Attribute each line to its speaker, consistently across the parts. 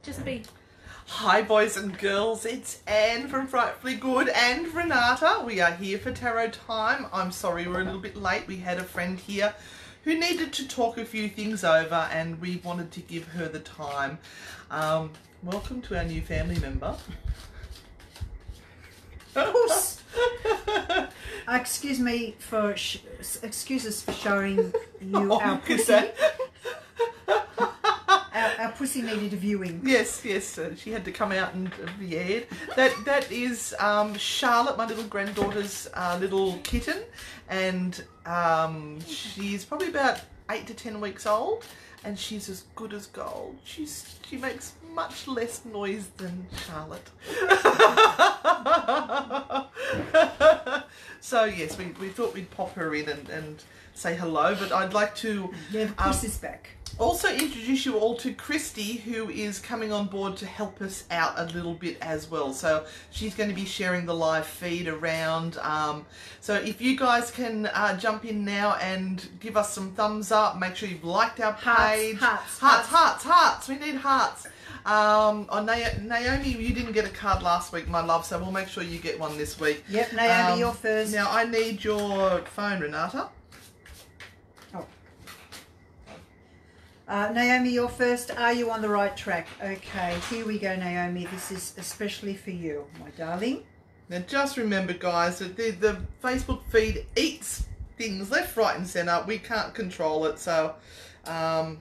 Speaker 1: Just be.
Speaker 2: Hi boys and girls, it's Anne from Frightfully Good and Renata. We are here for tarot time. I'm sorry we're a little bit late. We had a friend here who needed to talk a few things over and we wanted to give her the time. Welcome to our new family member.
Speaker 3: Excuse us for showing you our pussy. Our pussy needed a viewing.
Speaker 2: Yes, she had to come out and be aired. That is Charlotte, my little granddaughter's little kitten, and she's probably about 8 to 10 weeks old, and she's as good as gold. She makes much less noise than Charlotte. So yes, we thought we'd pop her in and say hello, but I'd like to
Speaker 3: the pussy's back.
Speaker 2: Also introduce you all to Christy, who is coming on board to help us out a little bit as well. So she's going to be sharing the live feed around. So if you guys can jump in now and give us some thumbs up, make sure you've liked our page. Hearts. We need hearts. Naomi, you didn't get a card last week, my love, so we'll make sure you get one this week.
Speaker 3: Yep, Naomi, you're first.
Speaker 2: Now I need your phone, Renata.
Speaker 3: Naomi, you're first. Are you on the right track? Okay, here we go, Naomi. This is especially for you, my darling.
Speaker 2: Now just remember, guys, that the Facebook feed eats things left, right and centre. We can't control it, so...
Speaker 3: So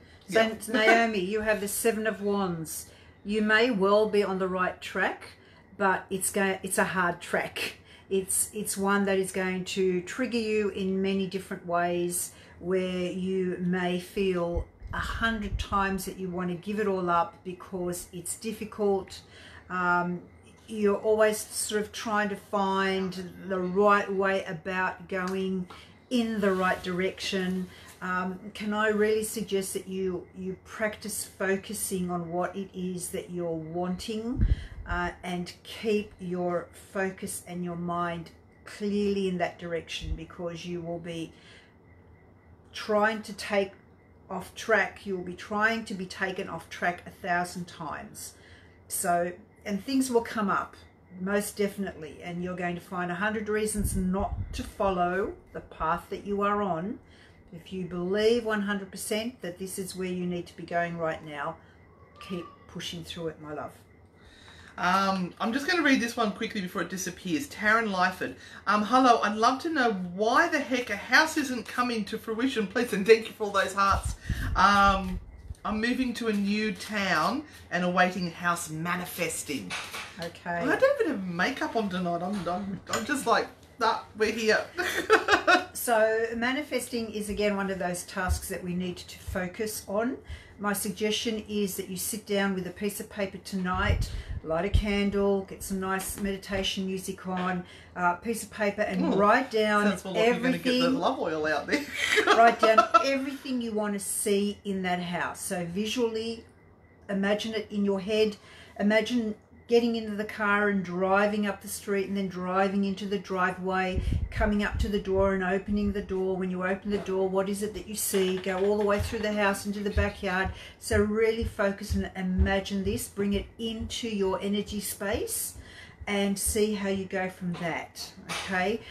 Speaker 3: Naomi, you have the 7 of Wands. You may well be on the right track, but it's a hard track. It's one that is going to trigger you in many different ways, where you may feel 100 times that you want to give it all up because it's difficult. You're always sort of trying to find the right way about going in the right direction. Can I really suggest that you practice focusing on what it is that you're wanting, and keep your focus and your mind clearly in that direction, because you will be trying to take off track. You'll be trying to be taken off track 1,000 times. So, and things will come up, most definitely, and you're going to find 100 reasons not to follow the path that you are on. If you believe 100% that this is where you need to be going right now, keep pushing through it, my love.
Speaker 2: I'm just going to read this one quickly before it disappears. Taryn Lyford. Hello, I'd love to know why the heck a house isn't coming to fruition, please, and thank you for all those hearts. I'm moving to a new town and awaiting house manifesting.
Speaker 3: Okay.
Speaker 2: I don't even have makeup on tonight. I'm just like, nah, we're here.
Speaker 3: So manifesting is again one of those tasks that we need to focus on. My suggestion is that you sit down with a piece of paper tonight, light a candle, get some nice meditation music on, piece of paper, and write down everything. You're going to get the love oil out there. Write down everything you want to see in that house. So visually, imagine it in your head. Imagine getting into the car and driving up the street, and then driving into the driveway, coming up to the door and opening the door. When you open the door, what is it that you see? Go all the way through the house into the backyard. So really focus and imagine this, bring it into your energy space and see how you go from that. Okay.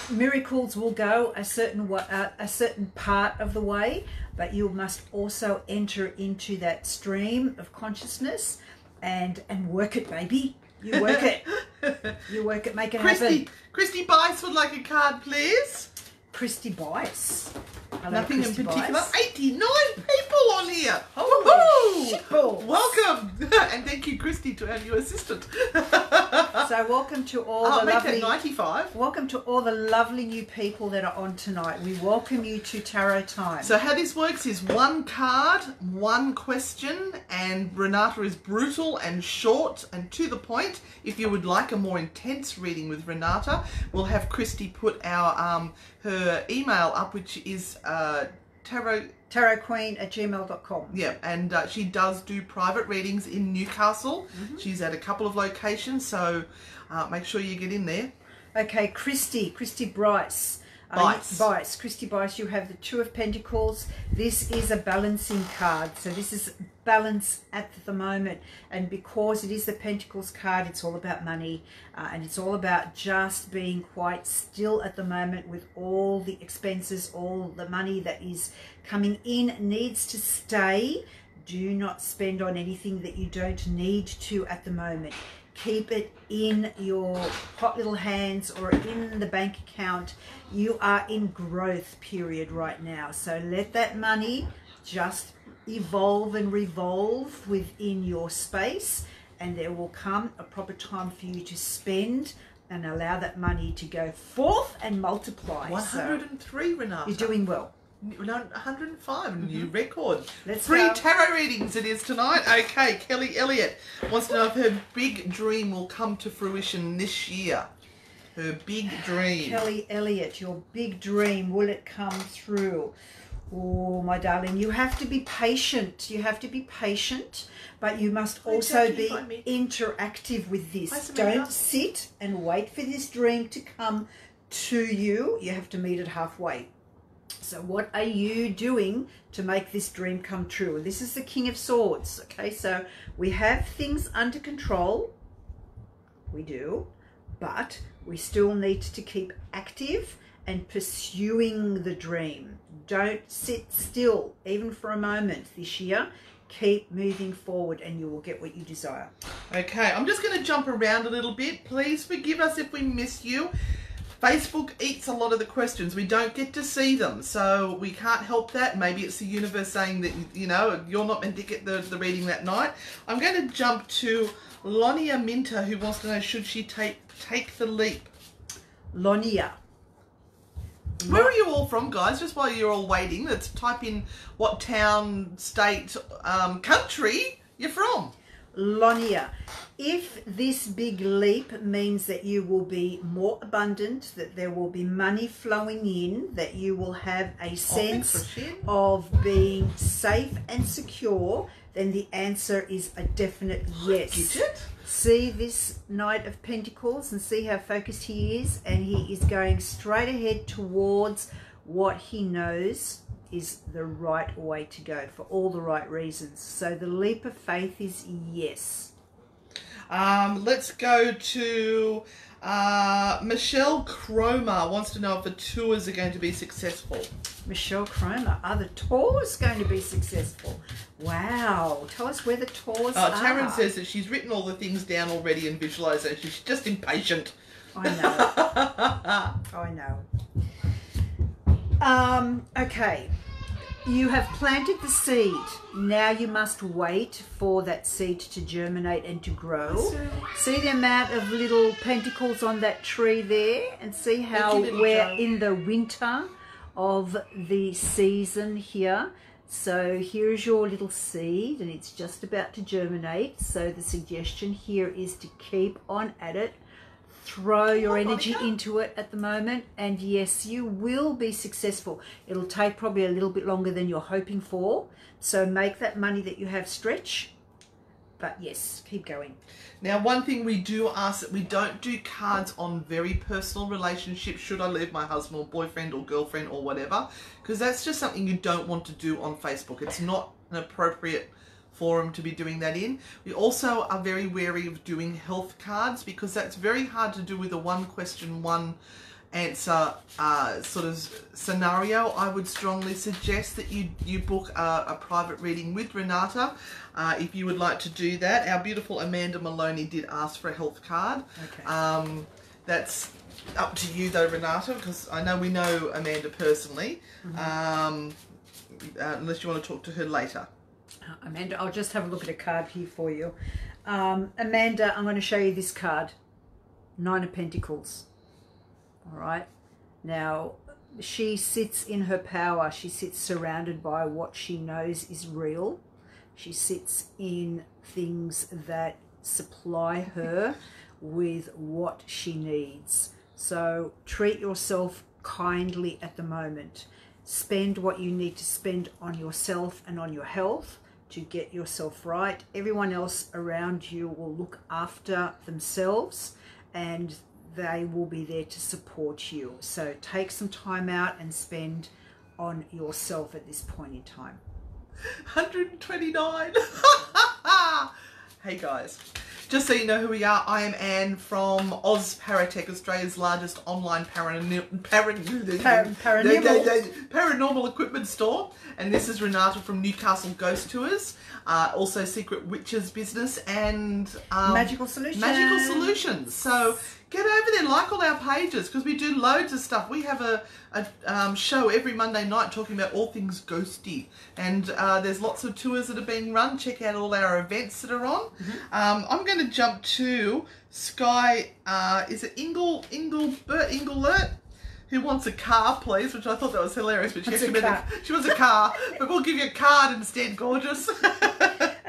Speaker 3: Miracles will go a certain part of the way, but you must also enter into that stream of consciousness and work it, baby. You work it. You work it, make it happen.
Speaker 2: Christy Bice would like a card, please.
Speaker 3: Christy Bice. Hello,
Speaker 2: nothing
Speaker 3: Christy
Speaker 2: in particular.
Speaker 3: Bice.
Speaker 2: 89 people on here.
Speaker 3: Holy
Speaker 2: welcome. And thank you, Christy, to our new assistant.
Speaker 3: So welcome to all the lovely
Speaker 2: 95.
Speaker 3: Welcome to all the lovely new people that are on tonight. We welcome you to Tarot Time.
Speaker 2: So how this works is 1 card, 1 question, and Renata is brutal and short and to the point. If you would like a more intense reading with Renata, we'll have Christy put our her email up, which is
Speaker 3: tarotqueen@gmail.com.
Speaker 2: Yeah, and she does do private readings in Newcastle. She's at a couple of locations, so make sure you get in there.
Speaker 3: Okay, Christy Bryce.
Speaker 2: Bice.
Speaker 3: Christy Bice, you have the Two of Pentacles. This is a balancing card. So this is balance at the moment. And because it is the Pentacles card, it's all about money. And it's all about just being quite still at the moment with all the expenses, all the money that is coming in needs to stay. Do not spend on anything that you don't need to at the moment. Keep it in your hot little hands or in the bank account. You are in growth period right now. So let that money just evolve and revolve within your space, and there will come a proper time for you to spend and allow that money to go forth and multiply.
Speaker 2: 103, Renata.
Speaker 3: You're doing well.
Speaker 2: No, 105, new record.
Speaker 3: Let's
Speaker 2: Free
Speaker 3: go.
Speaker 2: tarot readings it is tonight. Okay, Kelly Elliott wants to know if her big dream will come to fruition this year. Her big dream.
Speaker 3: Kelly Elliott, your big dream, will it come through? Oh, my darling, you have to be patient. You have to be patient, but you must also be interactive with this. Don't sit and wait for this dream to come to you. You have to meet it halfway. So what are you doing to make this dream come true? And this is the King of Swords. Okay, so we have things under control. We do, but we still need to keep active and pursuing the dream. Don't sit still, even for a moment this year. Keep moving forward and you will get what you desire.
Speaker 2: Okay, I'm just going to jump around a little bit. Please forgive us if we miss you. Facebook eats a lot of the questions. We don't get to see them, so we can't help that. Maybe it's the universe saying that, you know, you're not meant to get the reading that night. I'm going to jump to Lonia Minter, who wants to know, should she take the leap?
Speaker 3: Lonia.
Speaker 2: Where are you all from, guys? Just while you're all waiting, let's type in what town, state, country you're from.
Speaker 3: Lonia. If this big leap means that you will be more abundant, that there will be money flowing in, that you will have a sense of being safe and secure, then the answer is a definite yes. See this Knight of Pentacles and see how focused he is, and he is going straight ahead towards what he knows is the right way to go for all the right reasons. So the leap of faith is yes.
Speaker 2: Let's go to Michelle Cromer wants to know if the tours are going to be successful.
Speaker 3: Michelle Cromer, are the tours going to be successful? Wow, tell us where the tours are.
Speaker 2: Taryn says that she's written all the things down already in visualization. She's just impatient.
Speaker 3: I know. I know. Okay. You have planted the seed. Now you must wait for that seed to germinate and to grow. See the amount of little pentacles on that tree there, and see how we're in the winter of the season here. So here's your little seed and it's just about to germinate. So the suggestion here is to keep on at it. Throw your energy into it at the moment, and yes, you will be successful. It'll take probably a little bit longer than you're hoping for, so make that money that you have stretch, but yes, keep going.
Speaker 2: Now, one thing we do ask that we don't do cards on very personal relationships. Should I leave my husband or boyfriend or girlfriend or whatever, because that's just something you don't want to do on Facebook. It's not an appropriate forum to be doing that in. We also are very wary of doing health cards, because that's very hard to do with a one question, one answer sort of scenario. I would strongly suggest that you book a private reading with Renata if you would like to do that. Our beautiful Amanda Maloney did ask for a health card. Okay. That's up to you though, Renata, because I know we know Amanda personally. Unless you want to talk to her later.
Speaker 3: Amanda, I'll just have a look at a card here for you. Amanda, I'm going to show you this card. Nine of Pentacles. All right. Now, she sits in her power. She sits surrounded by what she knows is real. She sits in things that supply her with what she needs. So treat yourself kindly at the moment. Spend what you need to spend on yourself and on your health to get yourself right. Everyone else around you will look after themselves, and they will be there to support you. So take some time out and spend on yourself at this point in time.
Speaker 2: 129. Hey guys, just so you know who we are, I am Anne from Oz Paratech, Australia's largest online paranormal equipment store, and this is Renata from Newcastle Ghost Tours, also Secret Witches Business and
Speaker 3: Magical Solutions.
Speaker 2: So get over there, like all our pages, because we do loads of stuff. We have a show every Monday night talking about all things ghosty, and there's lots of tours that are being run. Check out all our events that are on. I'm going to jump to Sky, is it Inglert? Who wants a car, please? Which I thought that was hilarious, but she wants a car, but we'll give you a card instead, gorgeous.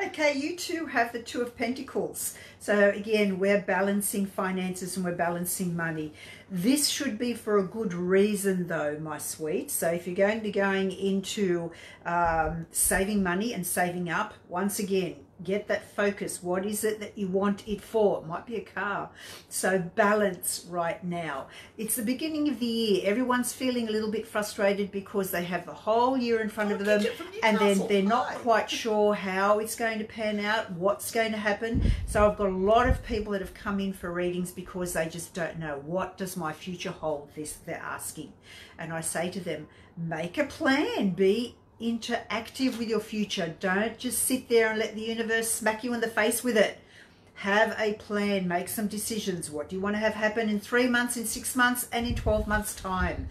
Speaker 3: Okay, you two have the Two of Pentacles. So again, we're balancing finances and we're balancing money. This should be for a good reason though, my sweet. So if you're going to be going into saving money and saving up, once again, get that focus. What is it that you want it for? It might be a car. So balance right now. It's the beginning of the year. Everyone's feeling a little bit frustrated because they have the whole year in front of them, and then they're not quite sure how it's going to pan out, what's going to happen. So I've got a lot of people that have come in for readings because they just don't know, what does my future hold? This they're asking. And I say to them, make a plan. Be interactive with your future. Don't just sit there and let the universe smack you in the face with it. Have a plan. Make some decisions. What do you want to have happen in 3 months, in 6 months, and in 12 months time?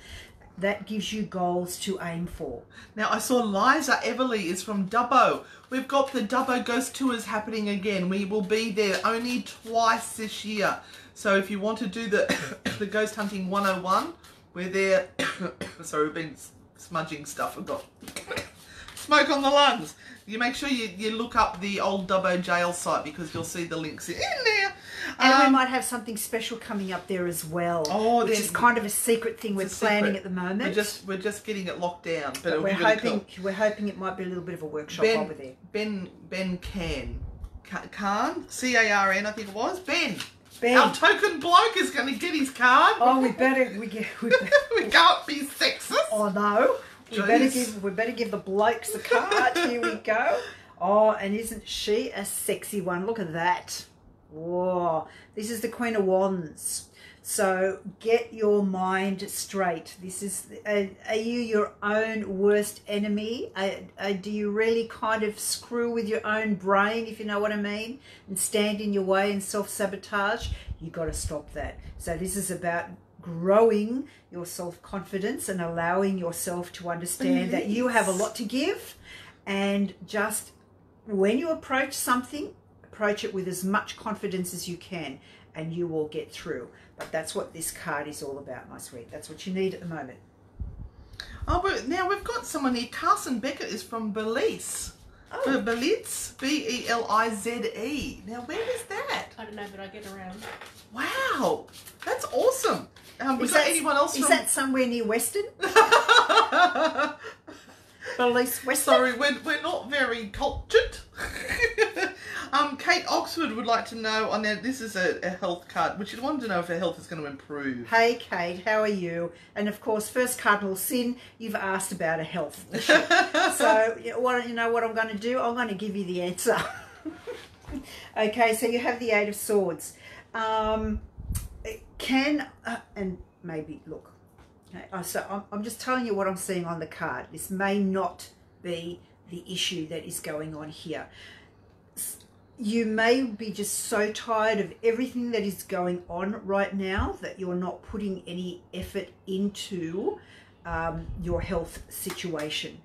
Speaker 3: That gives you goals to aim for.
Speaker 2: Now, I saw Liza Everly is from Dubbo. We've got the Dubbo Ghost Tours happening again. We will be there only twice this year. So if you want to do the Ghost Hunting 101, we're there. Sorry, we've been smudging stuff. I've got smoke on the lungs. You make sure you look up the old Dubbo jail site, because you'll see the links in there.
Speaker 3: And we might have something special coming up there as well. Oh, which is kind of a secret thing we're planning at the moment.
Speaker 2: We're just getting it locked down. But
Speaker 3: we're hoping it might be a little bit of a workshop over there.
Speaker 2: Ben Khan, C-A-R-N, I think it was. Ben.
Speaker 3: Our
Speaker 2: token bloke is going to get his card.
Speaker 3: Oh, we can't
Speaker 2: be sexist.
Speaker 3: Oh no, we better give the blokes the card. Here we go. Oh, and isn't she a sexy one? Look at that. Whoa, this is the Queen of Wands. So get your mind straight. This is, are you your own worst enemy? Do you really kind of screw with your own brain, if you know what I mean, and stand in your way and self-sabotage? You got to stop that. So this is about growing your self-confidence and allowing yourself to understand that you have a lot to give, and just when you approach something, approach it with as much confidence as you can, and you will get through. But that's what this card is all about, my sweet. That's what you need at the moment.
Speaker 2: Oh, but now we've got someone here. Carson Beckett is from Belize. Oh. Belize, B-E-L-I-Z-E. Now, where is that?
Speaker 1: I don't know, but I get around.
Speaker 2: Wow, that's awesome. Was that anyone else?
Speaker 3: Is that somewhere near Western? Belize, Western.
Speaker 2: Sorry, we're not very cultured. Kate Oxford would like to know on there. This is a health card, which she wanted to know if her health is going to improve.
Speaker 3: Hey Kate, how are you? And of course, first cardinal sin, you've asked about a health issue. So you know what I'm going to do? I'm going to give you the answer. Okay, so you have the Eight of Swords. And maybe look. Okay, so I'm just telling you what I'm seeing on the card. This may not be the issue that is going on here. You may be just so tired of everything that is going on right now that you're not putting any effort into your health situation.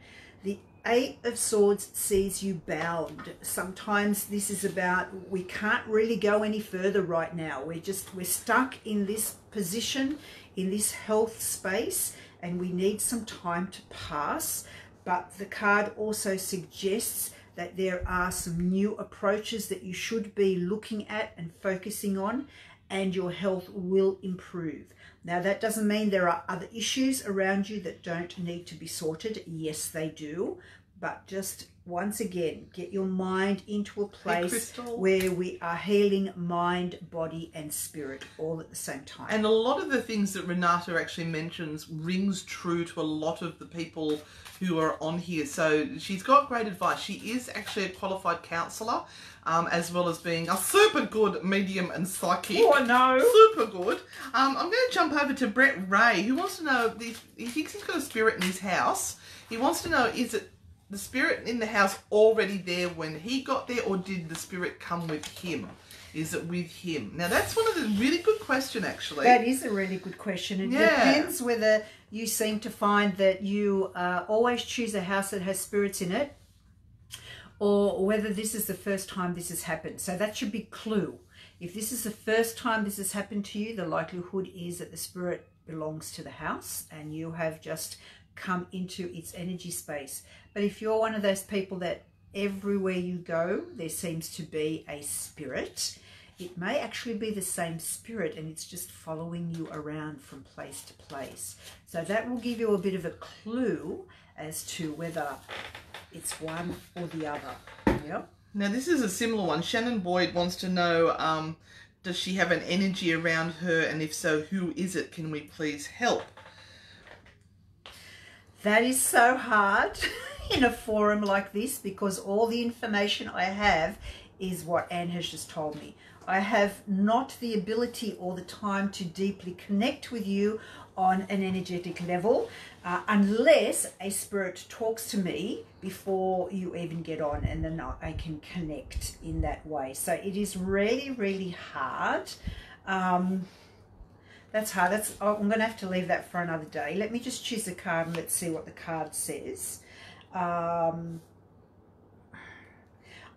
Speaker 3: The Eight of Swords sees you bound. Sometimes this is about, we can't really go any further right now. We're stuck in this position, in this health space, and we need some time to pass. But the card also suggests that there are some new approaches that you should be looking at and focusing on, and your health will improve. Now, that doesn't mean there are other issues around you that don't need to be sorted. Yes, they do. But just once again, get your mind into a place
Speaker 2: Crystal.
Speaker 3: where we are healing mind, body, and spirit all at the same time.
Speaker 2: And a lot of the things that Renata actually mentions rings true to a lot of the people who are on here. So she's got great advice. She is actually a qualified counsellor, as well as being a super good medium and psychic.
Speaker 3: Oh, no.
Speaker 2: Super good. I'm going to jump over to Brett Ray, who wants to know, he thinks he's got a spirit in his house. He wants to know, is it the spirit in the house already there when he got there, or did the spirit come with him? Is it with him? Now, that's one of the really good question, actually.
Speaker 3: That is a really good question. It depends whether you seem to find that you always choose a house that has spirits in it, or whether this is the first time this has happened. So that should be clue. If this is the first time this has happened to you, the likelihood is that the spirit belongs to the house and you have just come into its energy space. But if you're one of those people that everywhere you go there seems to be a spirit, it may actually be the same spirit and it's just following you around from place to place. So that will give you a bit of a clue as to whether it's one or the other. Yep.
Speaker 2: Now, this is a similar one. Shannon Boyd wants to know, does she have an energy around her, and if so, who is it? Can we please help?
Speaker 3: That is so hard in a forum like this, because all the information I have is what Anne has just told me. I have not the ability or the time to deeply connect with you on an energetic level unless a spirit talks to me before you even get on, and then I can connect in that way. So it is really, really hard. That's hard. I'm going to have to leave that for another day. Let me just choose a card and let's see what the card says. I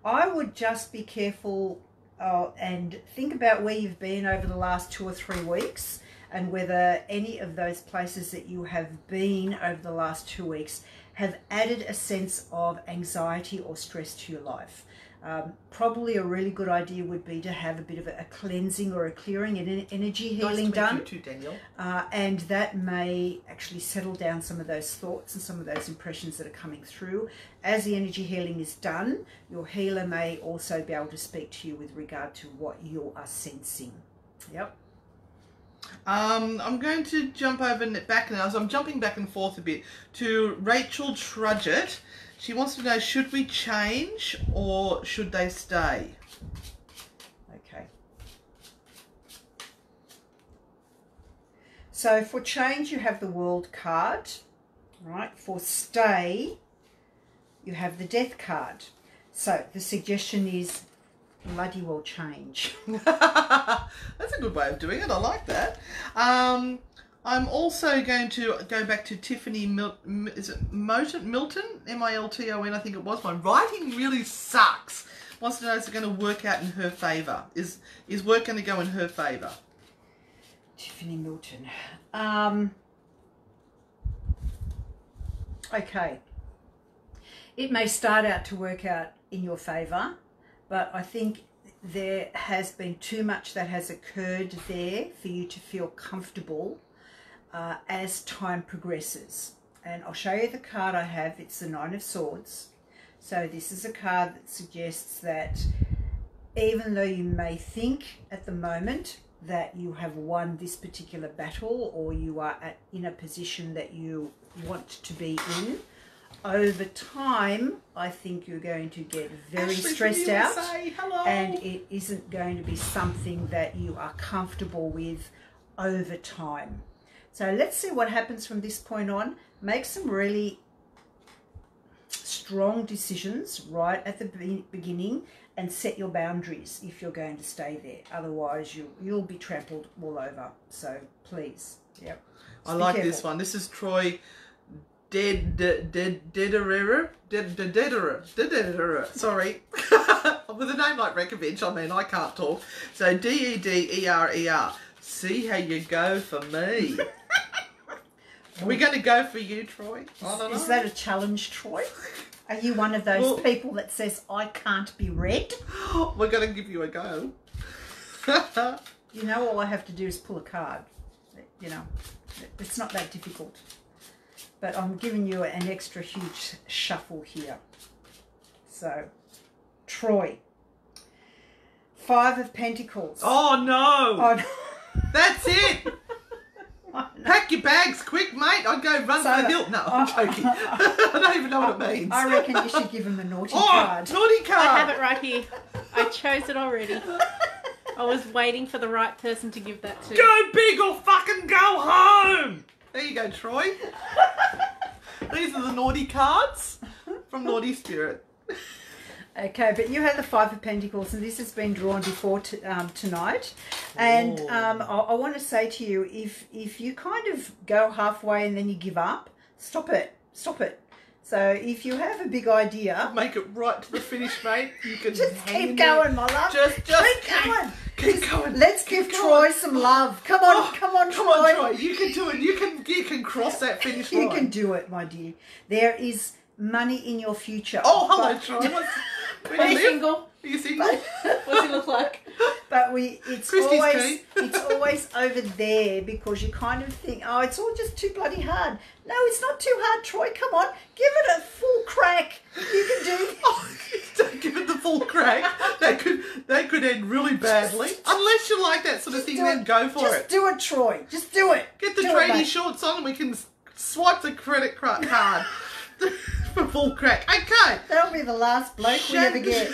Speaker 3: would just be careful and think about where you've been over the last 2 or 3 weeks, and whether any of those places that you have been over the last 2 weeks have added a sense of anxiety or stress to your life. Probably a really good idea would be to have a bit of a cleansing or a clearing and energy healing done.
Speaker 2: Nice to meet you too, Daniel.
Speaker 3: And that may actually settle down some of those thoughts and some of those impressions that are coming through. As the energy healing is done, your healer may also be able to speak to you with regard to what you are sensing. Yep.
Speaker 2: I'm going to jump over back now. So I'm jumping back and forth a bit to Rachel Trudgett. She wants to know, should we change or should they stay?
Speaker 3: Okay. So for change, you have the World card, right? For stay, you have the Death card. So the suggestion is bloody well change.
Speaker 2: That's a good way of doing it. I like that. I'm also going to go back to Tiffany Milton, M-I-L-T-O-N, I think it was. My writing really sucks. Wants to know, is it going to work out in her favour? Is work going to go in her favour?
Speaker 3: Tiffany Milton. Okay. It may start out to work out in your favour, but I think there has been too much that has occurred there for you to feel comfortable as time progresses. And I'll show you the card I have. It's the Nine of Swords. So this is a card that suggests that even though you may think at the moment that you have won this particular battle, or you are in a position that you want to be in, over time, I think you're going to get very stressed out, and it isn't going to be something that you are comfortable with over time. So let's see what happens from this point on. Make some really strong decisions right at the beginning and set your boundaries if you're going to stay there. Otherwise, you'll be trampled all over. So please, yep.
Speaker 2: I like this one. This is Troy Dedirer. Sorry. With a name like Rzechowicz, I mean, I can't talk. So D-E-D-E-R-E-R. See how you go for me. Are we going to go for you, Troy? I don't know.
Speaker 3: Is that a challenge, Troy? Are you one of those people that says, I can't be read?
Speaker 2: We're going to give you a go.
Speaker 3: You know, all I have to do is pull a card. You know, it's not that difficult. But I'm giving you an extra huge shuffle here. So, Troy. 5 of Pentacles.
Speaker 2: Oh, no.
Speaker 3: Oh, no.
Speaker 2: That's it. Pack your bags quick, mate. I'd go run for the hill. No, I'm joking. I don't even know what it means.
Speaker 3: I reckon you should give him the naughty card.
Speaker 2: Naughty card.
Speaker 1: I have it right here. I chose it already. I was waiting for the right person to give that to.
Speaker 2: Go big or fucking go home. There you go, Troy. These are the naughty cards from Naughty Spirit.
Speaker 3: Okay, but you have the 5 of Pentacles, and this has been drawn before tonight. And I want to say to you, if you kind of go halfway and then you give up, stop it. Stop it. So if you have a big idea,
Speaker 2: make it right to the finish, mate. You can
Speaker 3: just keep going, my love.
Speaker 2: Just
Speaker 3: keep going.
Speaker 2: Keep going.
Speaker 3: Let's give Troy some love. Come on, come on, Troy.
Speaker 2: Come on, Troy. You can do it. You can cross that finish line.
Speaker 3: You can do it, my dear. There is money in your future.
Speaker 2: Oh, hello, Troy.
Speaker 1: Are you single?
Speaker 2: Are you single?
Speaker 1: What's he look like?
Speaker 3: But it's always over there, because you kind of think, oh, it's all just too bloody hard. No, it's not too hard, Troy. Come on, give it a full crack. You can do this.
Speaker 2: Oh, don't give it the full crack. That could end really badly. Unless you like that sort of thing, then go for it.
Speaker 3: Just do it, Troy. Just do it.
Speaker 2: Get the tradie shorts on and we can swipe the credit card for full crack. Okay.
Speaker 3: That'll be the last bloke we ever get.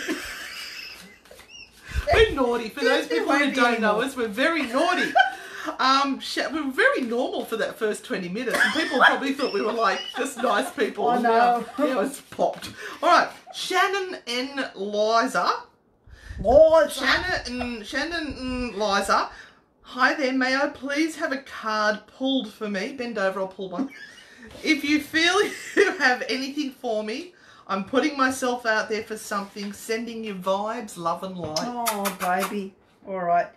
Speaker 2: We're naughty. For those people who don't know us, we're very naughty. We were very normal for that first 20 minutes, and people probably thought we were like just nice people.
Speaker 3: Oh no.
Speaker 2: Yeah, it's popped. All right, Shannon and Liza. Shannon and Liza. Hi there, may I please have a card pulled for me? Bend over, I'll pull one. If you feel you have anything for me, I'm putting myself out there for something, sending you vibes, love and light.
Speaker 3: Oh, baby. All right.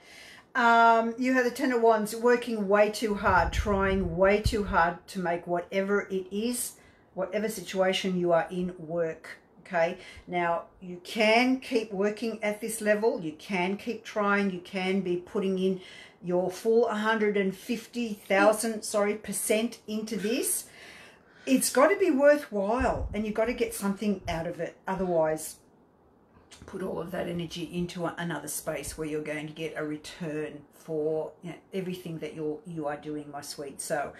Speaker 3: You have the 10 of Wands, working way too hard, trying way too hard to make whatever it is, whatever situation you are in, work. Okay. Now, you can keep working at this level. You can keep trying. You can be putting in your full 150,000% into this. It's got to be worthwhile, and you've got to get something out of it. Otherwise, put all of that energy into another space where you're going to get a return for everything that you are doing, my sweet. So,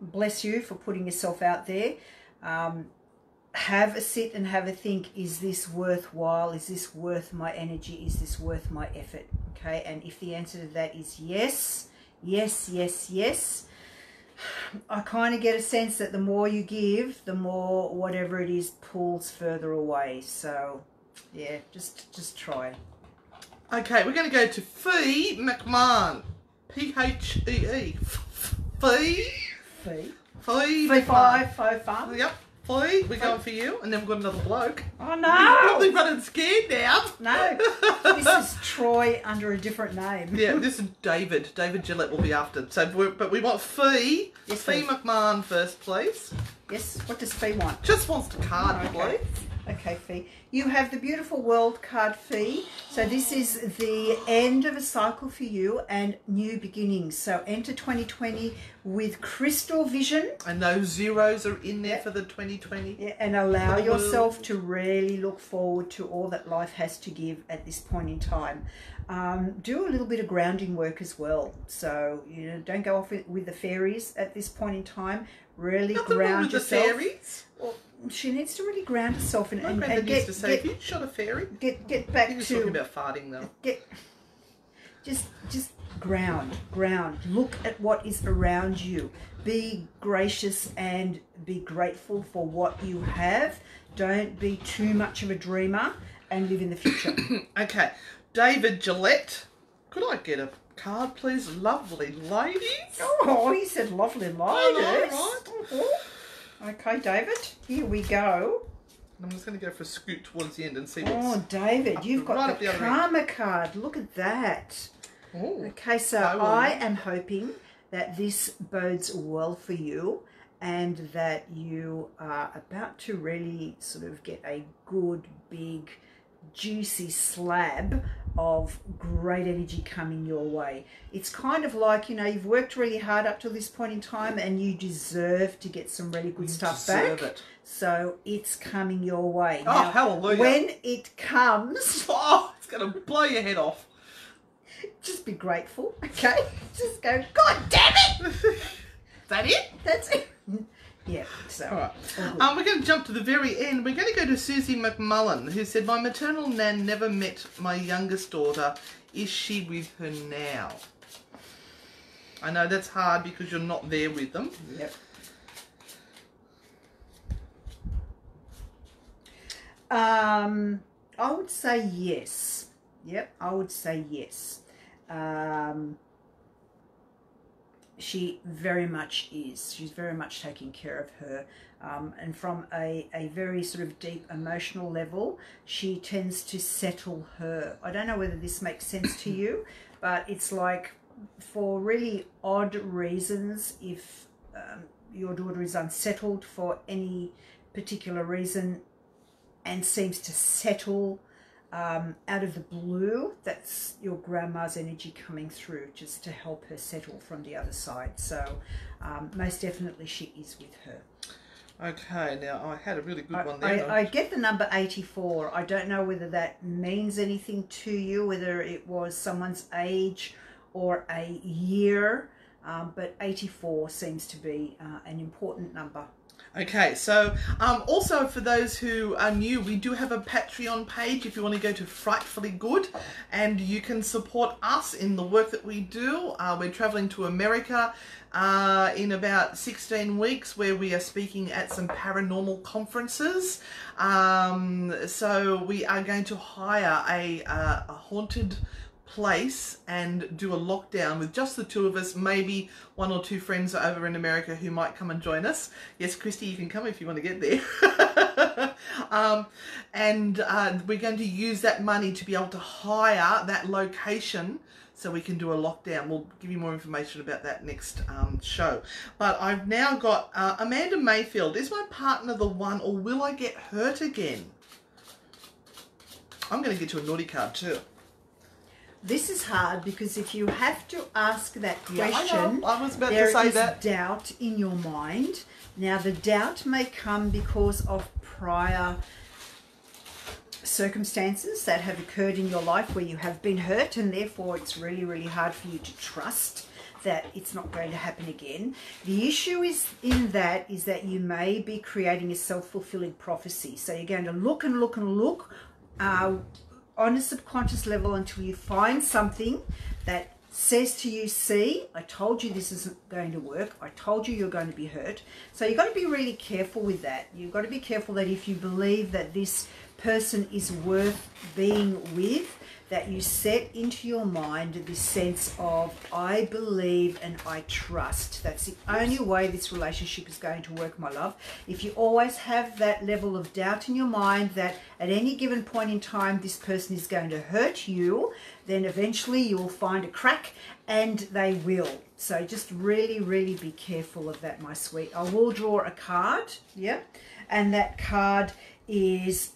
Speaker 3: bless you for putting yourself out there. Have a sit and have a think. Is this worthwhile? Is this worth my energy? Is this worth my effort? Okay, and if the answer to that is yes, yes, yes, yes, I kind of get a sense that the more you give, the more whatever it is pulls further away. So, yeah, just try.
Speaker 2: Okay, we're going to go to Fee McMahon. P-H-E-E. Fee.
Speaker 3: Fee 555.
Speaker 2: Yep. Fee, we're going for you. And then we've got another bloke.
Speaker 3: Oh, no.
Speaker 2: You're probably running scared now.
Speaker 3: No. This is Troy under a different name.
Speaker 2: Yeah, this is David. David Gillette will be after. So, but we want Fee.
Speaker 3: Yes,
Speaker 2: Fee
Speaker 3: please.
Speaker 2: McMahon first, please.
Speaker 3: Yes. What does Fee want?
Speaker 2: Just wants the card,
Speaker 3: okay.
Speaker 2: please.
Speaker 3: Okay, Fee. You have the beautiful world card, Fee. So this is the end of a cycle for you and new beginnings. So enter 2020 with crystal vision.
Speaker 2: And those zeros are in there for the 2020.
Speaker 3: Yeah, and allow yourself to really look forward to all that life has to give at this point in time. Do a little bit of grounding work as well. So, don't go off with the fairies at this point in time. Really ground yourself.
Speaker 2: The fairies?
Speaker 3: Well, she needs to really ground herself and
Speaker 2: used to say, if you shot a fairy,
Speaker 3: get back to.
Speaker 2: He was talking about farting though.
Speaker 3: Just ground. Look at what is around you. Be gracious and be grateful for what you have. Don't be too much of a dreamer and live in the future.
Speaker 2: Okay, David Gillette. Could I get a card, please? Lovely ladies.
Speaker 3: Oh, he said lovely ladies.
Speaker 2: Oh, right.
Speaker 3: Okay, David, here we go.
Speaker 2: I'm just going to go for a scoot towards the end and see
Speaker 3: what's... Oh, David, you've got the karma card. Look at that.
Speaker 2: Oh,
Speaker 3: okay, so I am hoping that this bodes well for you and that you are about to really sort of get a good, big, juicy slab of great energy coming your way. It's kind of like, you know, you've worked really hard up to this point in time and you deserve to get some really good stuff back.
Speaker 2: It.
Speaker 3: So it's coming your way.
Speaker 2: Oh,
Speaker 3: now,
Speaker 2: hallelujah.
Speaker 3: When it comes...
Speaker 2: Oh, it's going to blow your head off.
Speaker 3: Just be grateful, okay? Just go, God damn it!
Speaker 2: Is that it?
Speaker 3: That's it. Yeah, so.
Speaker 2: All right. We're going to jump to the very end. We're going to go to Susie McMullen, who said, my maternal nan never met my youngest daughter. Is she with her now? I know that's hard because you're not there with them.
Speaker 3: Yep. I would say yes. Yep, I would say yes. She very much is. She's very much taking care of her. And from a very sort of deep emotional level, she tends to settle her. I don't know whether this makes sense to you, but it's like for really odd reasons, if your daughter is unsettled for any particular reason and seems to settle out of the blue, that's your grandma's energy coming through just to help her settle from the other side. So most definitely she is with her.
Speaker 2: Okay, now I had a really good one there.
Speaker 3: I get the number 84. I don't know whether that means anything to you, whether it was someone's age or a year, but 84 seems to be an important number.
Speaker 2: Okay, so also for those who are new, we do have a Patreon page if you want to go to Frightfully Good, and you can support us in the work that we do. We're traveling to America in about 16 weeks where we are speaking at some paranormal conferences. So we are going to hire a haunted place and do a lockdown with just the two of us. Maybe one or two friends are over in America who might come and join us. Yes, Christy, you can come if you want to get there. We're going to use that money to be able to hire that location so we can do a lockdown. We'll give you more information about that next show. But I've now got Amanda Mayfield. Is my partner the one, or will I get hurt again? I'm going to get you a naughty card too.
Speaker 3: This is hard because if you have to ask that question,
Speaker 2: I was about
Speaker 3: there
Speaker 2: to say
Speaker 3: is
Speaker 2: that.
Speaker 3: doubt in your mind. Now, the doubt may come because of prior circumstances that have occurred in your life where you have been hurt, and therefore it's really, really hard for you to trust that it's not going to happen again. The issue is that you may be creating a self-fulfilling prophecy. So you're going to look and look and look on a subconscious level until you find something that says to you, see, I told you this isn't going to work. I told you you're going to be hurt. So you've got to be really careful with that. You've got to be careful that if you believe that this person is worth being with, that you set into your mind this sense of, I believe and I trust. That's the only way this relationship is going to work, my love. If you always have that level of doubt in your mind that at any given point in time this person is going to hurt you, then eventually you'll find a crack, and they will. So just really, really be careful of that, my sweet. I will draw a card, yeah, and that card is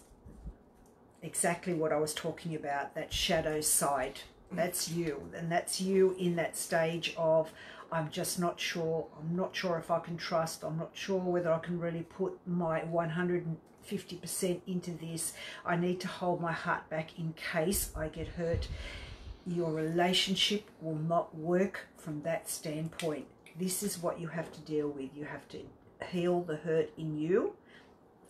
Speaker 3: exactly what I was talking about, that shadow side. That's you, and that's you in that stage of, I'm just not sure. I'm not sure if I can trust. I'm not sure whether I can really put my 150% into this. I need to hold my heart back in case I get hurt. Your relationship will not work from that standpoint. This is what you have to deal with. You have to heal the hurt in you.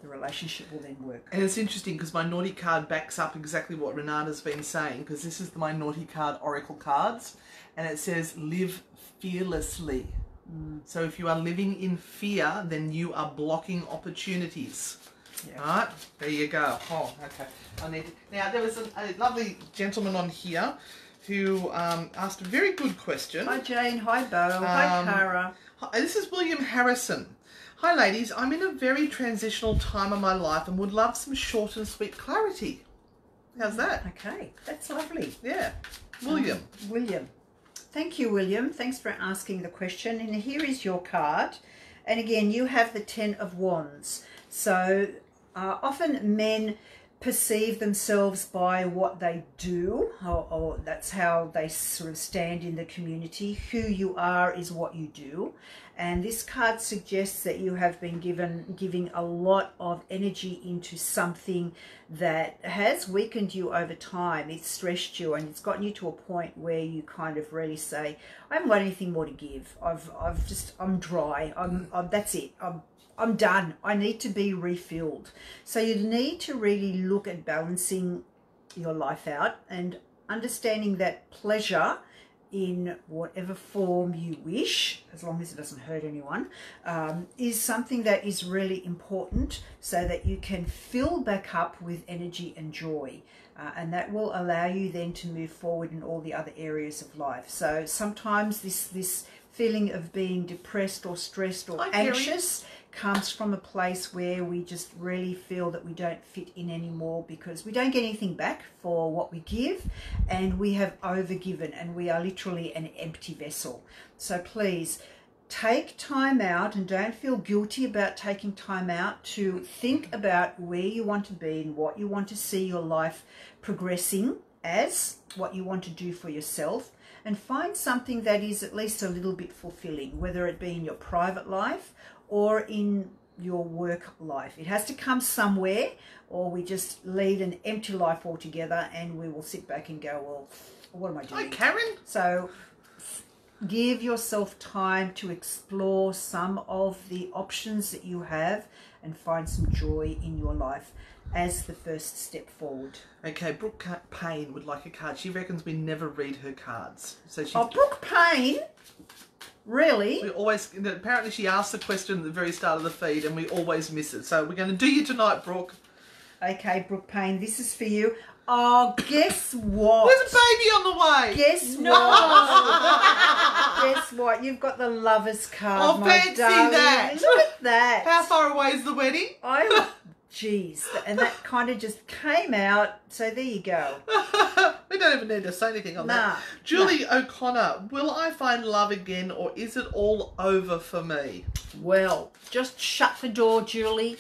Speaker 3: The relationship will then work.
Speaker 2: And it's interesting because my naughty card backs up exactly what Renata's been saying, because this is my naughty card oracle cards, and it says live fearlessly. So if you are living in fear, then you are blocking opportunities. Yeah. All right, there you go. Oh, okay. Now there was a lovely gentleman on here who asked a very good question.
Speaker 3: Hi Jane, hi Bo, hi Cara.
Speaker 2: This is William Harrison. Hi ladies, I'm in a very transitional time of my life and would love some short and sweet clarity. How's that?
Speaker 3: Okay, that's lovely.
Speaker 2: Yeah. William.
Speaker 3: William. Thank you, William. Thanks for asking the question. And here is your card. And again, you have the 10 of Wands. So often men perceive themselves by what they do, or that's how they sort of stand in the community. Who you are is what you do. And this card suggests that you have been giving a lot of energy into something that has weakened you over time. It's stressed you, and it's gotten you to a point where you kind of really say, I haven't got anything more to give. I'm dry. That's it. I'm done. I need to be refilled. So you need to really look at balancing your life out and understanding that pleasure in whatever form you wish, as long as it doesn't hurt anyone, is something that is really important, so that you can fill back up with energy and joy. And that will allow you then to move forward in all the other areas of life. So sometimes this feeling of being depressed or stressed or anxious comes from a place where we just really feel that we don't fit in anymore, because we don't get anything back for what we give, and we have overgiven, and we are literally an empty vessel. So please take time out, and don't feel guilty about taking time out to think about where you want to be and what you want to see your life progressing as, what you want to do for yourself, and find something that is at least a little bit fulfilling, whether it be in your private life or in your work life. It has to come somewhere, or we just lead an empty life altogether, and we will sit back and go, well, what am I doing?
Speaker 2: Hi, Karen.
Speaker 3: So give yourself time to explore some of the options that you have and find some joy in your life as the first step forward.
Speaker 2: Okay, Brooke Payne would like a card. She reckons we never read her cards. So she.
Speaker 3: Oh, Brooke Payne? Really?
Speaker 2: We always, apparently she asked the question at the very start of the feed, and we always miss it. So we're going to do you tonight, Brooke.
Speaker 3: Okay, Brooke Payne, this is for you. Oh, guess what?
Speaker 2: There's a baby on the way.
Speaker 3: Guess what? Guess what? You've got the lovers card,
Speaker 2: Oh,
Speaker 3: my
Speaker 2: fancy
Speaker 3: darling.
Speaker 2: that.
Speaker 3: Look at that.
Speaker 2: How far away is the wedding?
Speaker 3: Geez, and that kind of just came out. So there you go.
Speaker 2: We don't even need to say anything on that. Julie O'Connor, will I find love again, or is it all over for me?
Speaker 3: Well, just shut the door, Julie.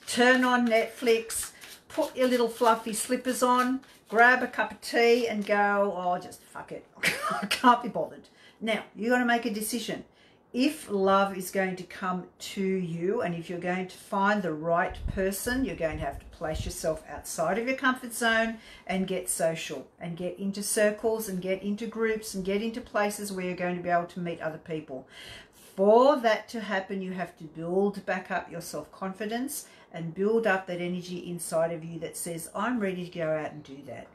Speaker 3: Turn on Netflix. Put your little fluffy slippers on. Grab a cup of tea and go, oh, just fuck it. I can't be bothered. Now, you've got to make a decision. If love is going to come to you, and if you're going to find the right person, you're going to have to place yourself outside of your comfort zone and get social, and get into circles, and get into groups, and get into places where you're going to be able to meet other people. For that to happen, you have to build back up your self-confidence and build up that energy inside of you that says, I'm ready to go out and do that.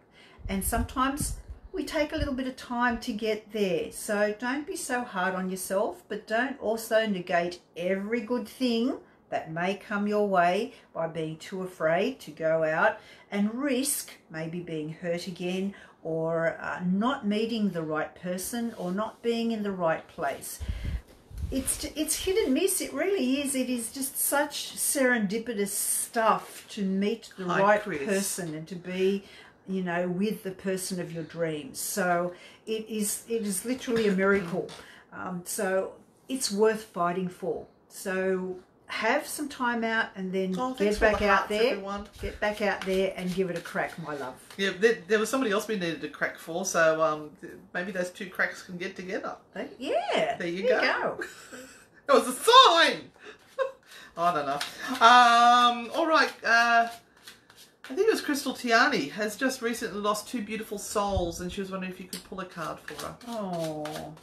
Speaker 3: And sometimes we take a little bit of time to get there. So don't be so hard on yourself, but don't also negate every good thing that may come your way by being too afraid to go out and risk maybe being hurt again, or not meeting the right person, or not being in the right place. It's hit and miss. It really is. It is just such serendipitous stuff to meet the right person and to be, you know, with the person of your dreams. So it is literally a miracle. So it's worth fighting for. So have some time out, and then get back out there. Everyone. Get back out there and give it a crack, my love.
Speaker 2: Yeah, there was somebody else we needed a crack for, so maybe those two cracks can get together.
Speaker 3: Yeah.
Speaker 2: There you go. It was a sign. I don't know. All right. I think it was Crystal Tiani has just recently lost 2 beautiful souls, and she was wondering if you could pull a card for her.
Speaker 3: Oh.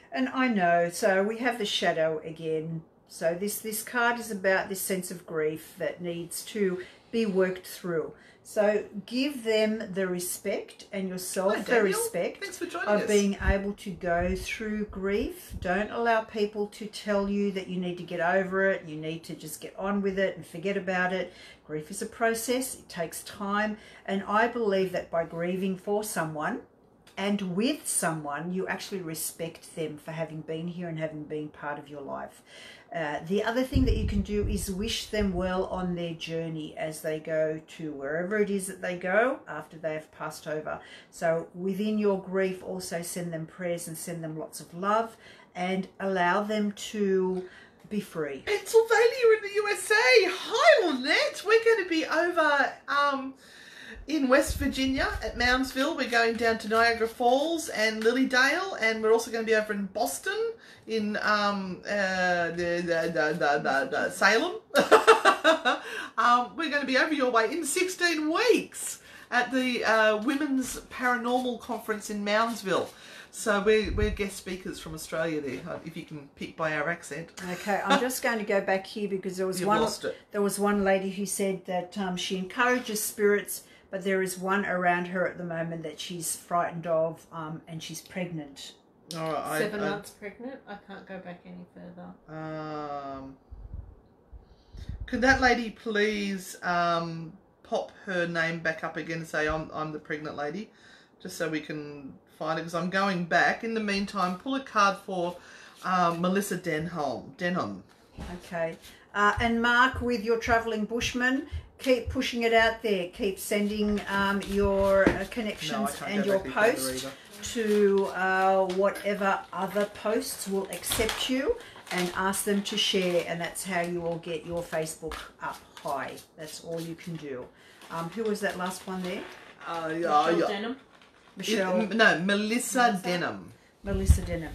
Speaker 3: And I know, so we have the shadow again. So this card is about this sense of grief that needs to be worked through. So give them the respect, and yourself the respect of being able to go through grief. Don't allow people to tell you that you need to get over it. You need to just get on with it and forget about it. Grief is a process. It takes time. And I believe that by grieving for someone and with someone, you actually respect them for having been here and having been part of your life. The other thing that you can do is wish them well on their journey as they go to wherever it is that they go after they have passed over. So within your grief, also send them prayers and send them lots of love, and allow them to be free.
Speaker 2: Pennsylvania in the USA. Hi, Lynette. We're going to be over in West Virginia at Moundsville. We're going down to Niagara Falls and Lilydale, and we're also going to be over in Boston in Salem. We're going to be over your way in 16 weeks at the Women's Paranormal Conference in Moundsville. So we're guest speakers from Australia there, if you can pick by our accent.
Speaker 3: Okay, I'm just going to go back here because there was one lady who said that she encourages spirits, but there is one around her at the moment that she's frightened of, and she's pregnant.
Speaker 2: All right,
Speaker 1: 7 months pregnant. I can't go back any further.
Speaker 2: Could that lady please pop her name back up again and say I'm the pregnant lady, just so we can find it, because I'm going back. In the meantime, pull a card for Melissa Denham.
Speaker 3: Okay. And Mark, with your travelling bushman, keep pushing it out there. Keep sending your connections and your post to whatever other posts will accept you, and ask them to share, and that's how you will get your Facebook up high. That's all you can do. Who was that last one there?
Speaker 1: Denham.
Speaker 3: Michelle.
Speaker 2: Melissa Denham.
Speaker 3: Melissa Denham.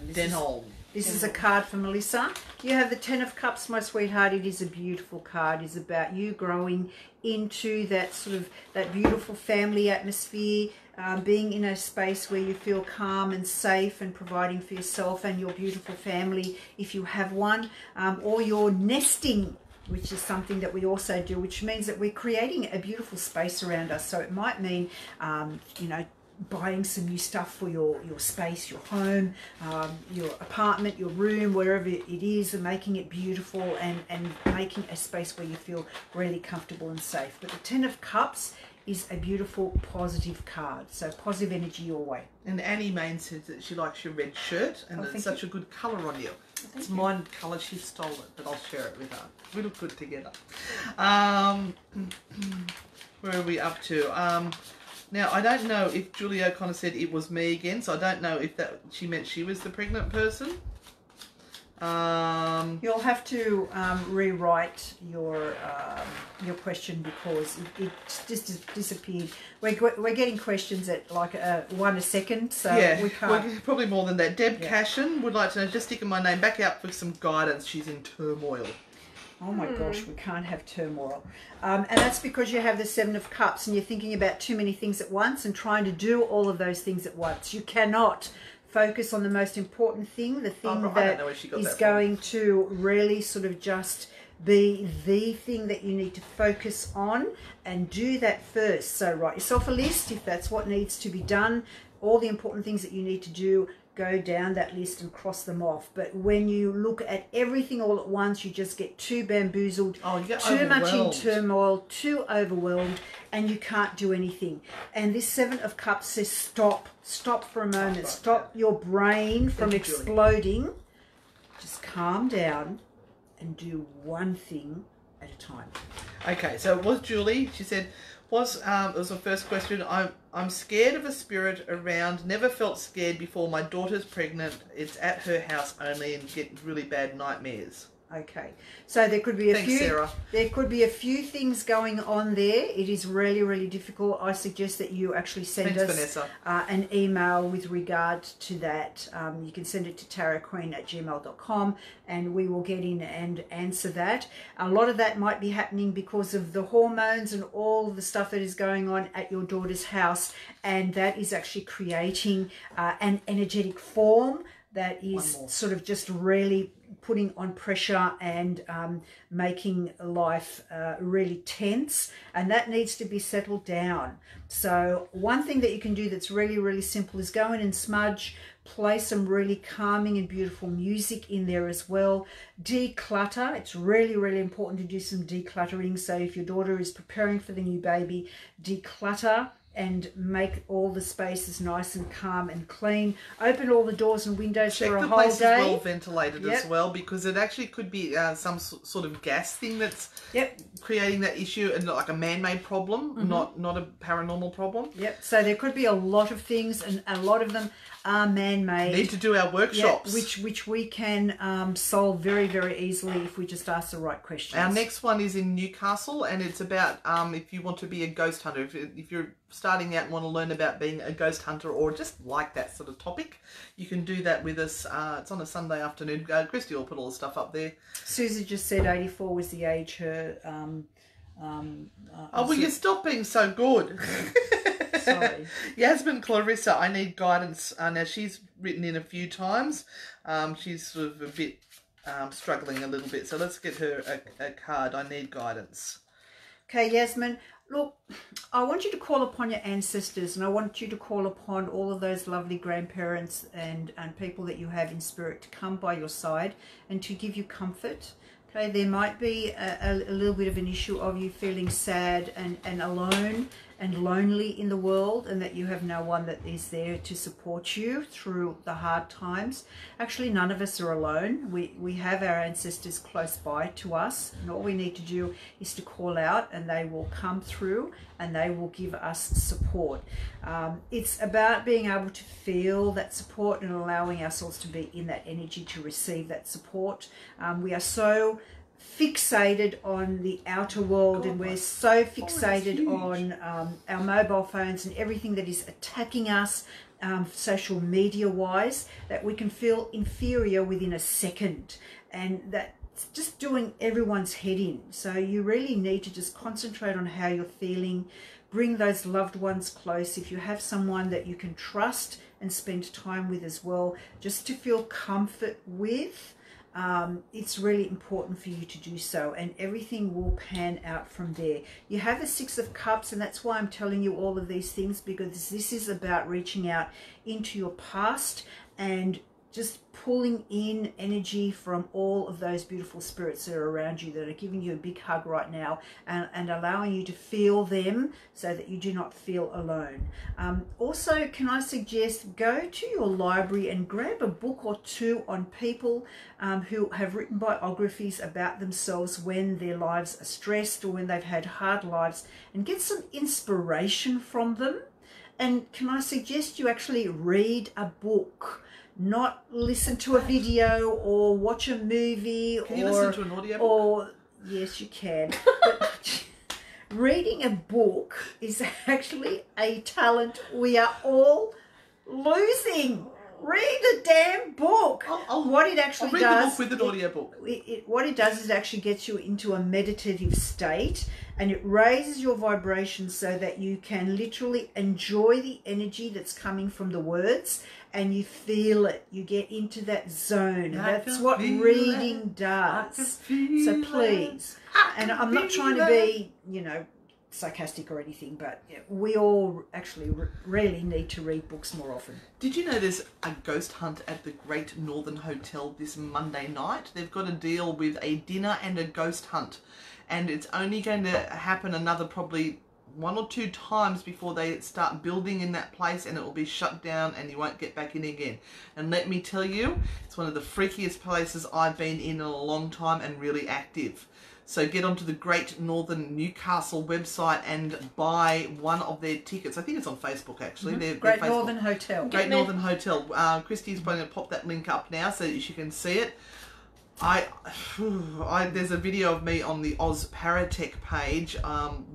Speaker 3: This is a card for Melissa. You have the 10 of Cups, my sweetheart. It is a beautiful card. It's about you growing into that sort of that beautiful family atmosphere, being in a space where you feel calm and safe, and providing for yourself and your beautiful family if you have one, or you're nesting, which is something that we also do, which means that we're creating a beautiful space around us. So it might mean, you know, buying some new stuff for your space, your home, your apartment, your room, wherever it is, and making it beautiful and making a space where you feel really comfortable and safe. But the 10 of Cups is a beautiful positive card, so positive energy your way.
Speaker 2: And Annie Main says that she likes your red shirt, and it's such a good colour on you. It's mine colour, she stole it, but I'll share it with her. We look good together. Where are we up to? Now, I don't know if Julie O'Connor said it was me again, so I don't know if that she meant she was the pregnant person.
Speaker 3: You'll have to rewrite your question, because it just disappeared. We're getting questions at like 1 a second, so
Speaker 2: yeah,
Speaker 3: we can't.
Speaker 2: Probably more than that. Deb Cashin would like to know, just sticking my name back out for some guidance. She's in turmoil.
Speaker 3: Oh my gosh, we can't have turmoil. And that's because you have the 7 of Cups and you're thinking about too many things at once and trying to do all of those things at once. You cannot focus on the most important thing, the thing that is going to really sort of just be the thing that you need to focus on, and do that first. So write yourself a list if that's what needs to be done. All the important things that you need to do, go down that list and cross them off. But when you look at everything all at once, you just get too bamboozled, too much in turmoil, too overwhelmed, and you can't do anything. And this 7 of Cups says stop for a moment, stop your brain from exploding. Just calm down and do one thing at a time.
Speaker 2: Okay, so it was Julie. She said, it was her first question. I'm scared of a spirit around. Never felt scared before. My daughter's pregnant. It's at her house only and get really bad nightmares.
Speaker 3: Okay, so there could be Sarah. There could be a few things going on there. It is really, really difficult. I suggest that you actually send us an email with regard to that. You can send it to tarotqueen@gmail.com and we will get in and answer that. A lot of that might be happening because of the hormones and all the stuff that is going on at your daughter's house, and that is actually creating an energetic form that is sort of just really putting on pressure and making life really tense, and that needs to be settled down. So one thing that you can do that's really, really simple is go in and smudge, play some really calming and beautiful music in there as well. Declutter. It's really, really important to do some decluttering. So if your daughter is preparing for the new baby, declutter and make all the spaces nice and calm and clean. Open all the doors and windows for a whole
Speaker 2: place
Speaker 3: day.
Speaker 2: is well ventilated as well, because it actually could be some sort of gas thing that's creating that issue, and like a man-made problem, not a paranormal problem.
Speaker 3: Yep. So there could be a lot of things, and a lot of them are man-made.
Speaker 2: Need to do our workshops,
Speaker 3: which we can solve very, very easily if we just ask the right questions.
Speaker 2: Our next one is in Newcastle, and it's about if you want to be a ghost hunter. If you're starting out and want to learn about being a ghost hunter, or just like that sort of topic, you can do that with us. It's on a Sunday afternoon. Christy will put all the stuff up there.
Speaker 3: Susie just said 84 was the age her...
Speaker 2: will you stop being so good?
Speaker 3: Sorry.
Speaker 2: Yasmin Clarissa, I need guidance. Now, she's written in a few times. She's sort of a bit struggling a little bit. So let's get her a card. I need guidance.
Speaker 3: Okay, Yasmin. Look, I want you to call upon your ancestors, and I want you to call upon all of those lovely grandparents and people that you have in spirit to come by your side and to give you comfort. Okay, there might be a little bit of an issue of you feeling sad and alone and lonely in the world, and that you have no one that is there to support you through the hard times. Actually, none of us are alone. We have our ancestors close by to us, and all we need to do is to call out, and they will come through and they will give us support. It's about being able to feel that support and allowing ourselves to be in that energy to receive that support. We are so fixated on the outer world, and we're so fixated on our mobile phones and everything that is attacking us social media wise, that we can feel inferior within a second, and that's just doing everyone's head in. So you really need to just concentrate on how you're feeling. Bring those loved ones close. If you have someone that you can trust and spend time with as well, just to feel comfort with, it's really important for you to do so, and everything will pan out from there. You have the Six of Cups, and that's why I'm telling you all of these things, because this is about reaching out into your past and just pulling in energy from all of those beautiful spirits that are around you, that are giving you a big hug right now, and allowing you to feel them so that you do not feel alone. Also, can I suggest, go to your library and grab a book or two on people who have written biographies about themselves when their lives are stressed or when they've had hard lives, and get some inspiration from them. And can I suggest you actually read a book, not listen to a video or watch a movie.
Speaker 2: Can you listen to an audio book?
Speaker 3: Or, yes, you can. But reading a book is actually a talent we are all losing. Read a damn book. What it actually
Speaker 2: I'll read
Speaker 3: does,
Speaker 2: the book with an audio book.
Speaker 3: What it does is actually gets you into a meditative state, and it raises your vibration so that you can literally enjoy the energy that's coming from the words, and you feel it. You get into that zone. That's what reading does. So please, and I'm not trying to be, sarcastic or anything, but we all actually really need to read books more often.
Speaker 2: Did you know there's a ghost hunt at the Great Northern Hotel this Monday night? They've got a deal with a dinner and a ghost hunt, and it's only going to happen another probably 1 or 2 times before they start building in that place, and it will be shut down and you won't get back in again. And let me tell you, it's one of the freakiest places I've been in a long time, and really active. So get onto the Great Northern Newcastle website and buy one of their tickets. I think it's on Facebook, actually.
Speaker 3: Great Northern Hotel.
Speaker 2: Great Northern Hotel. Christy's going to pop that link up now so that you can see it. There's a video of me on the Oz Paratech page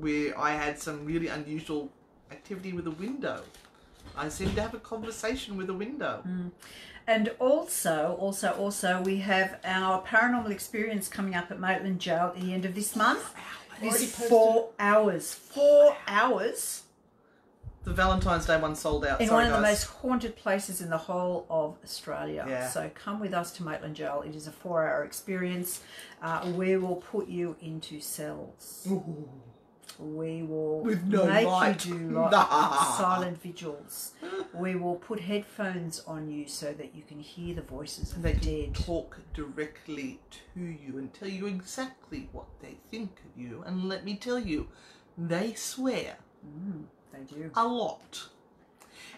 Speaker 2: where I had some really unusual activity with a window. I seem to have a conversation with a window.
Speaker 3: And also, we have our paranormal experience coming up at Maitland Jail at the end of this month. It's 4 hours. 4 hours.
Speaker 2: The Valentine's Day one sold out.
Speaker 3: In one of the most haunted places in the whole of Australia.
Speaker 2: Yeah.
Speaker 3: So come with us to Maitland Jail. It is a 4-hour experience. We will put you into cells.
Speaker 2: Ooh.
Speaker 3: We will
Speaker 2: with no
Speaker 3: make
Speaker 2: light.
Speaker 3: you do silent vigils. We will put headphones on you so that you can hear the voices of the dead.
Speaker 2: Talk directly to you and tell you exactly what they think of you. And let me tell you, they swear.
Speaker 3: They do.
Speaker 2: A lot.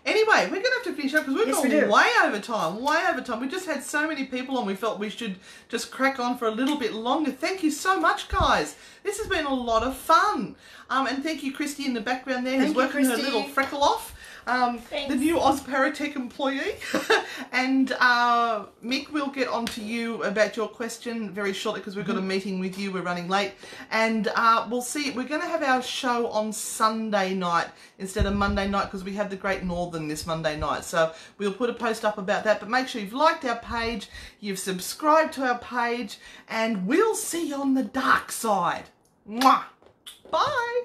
Speaker 2: Anyway, we're going to have to finish up because we've gone way over time, way over time. We just had so many people on, we felt we should just crack on for a little bit longer. Thank you so much, guys. This has been a lot of fun. And thank you, Christy, in the background there, who's working her little freckle off. The new Ozparatech employee. And Mick, we'll get on to you about your question very shortly because we've got a meeting with you. We're running late. And we'll see. We're going to have our show on Sunday night instead of Monday night because we have the Great Northern this Monday night. So we'll put a post up about that. But make sure you've liked our page, you've subscribed to our page, and we'll see you on the dark side. Mwah! Bye!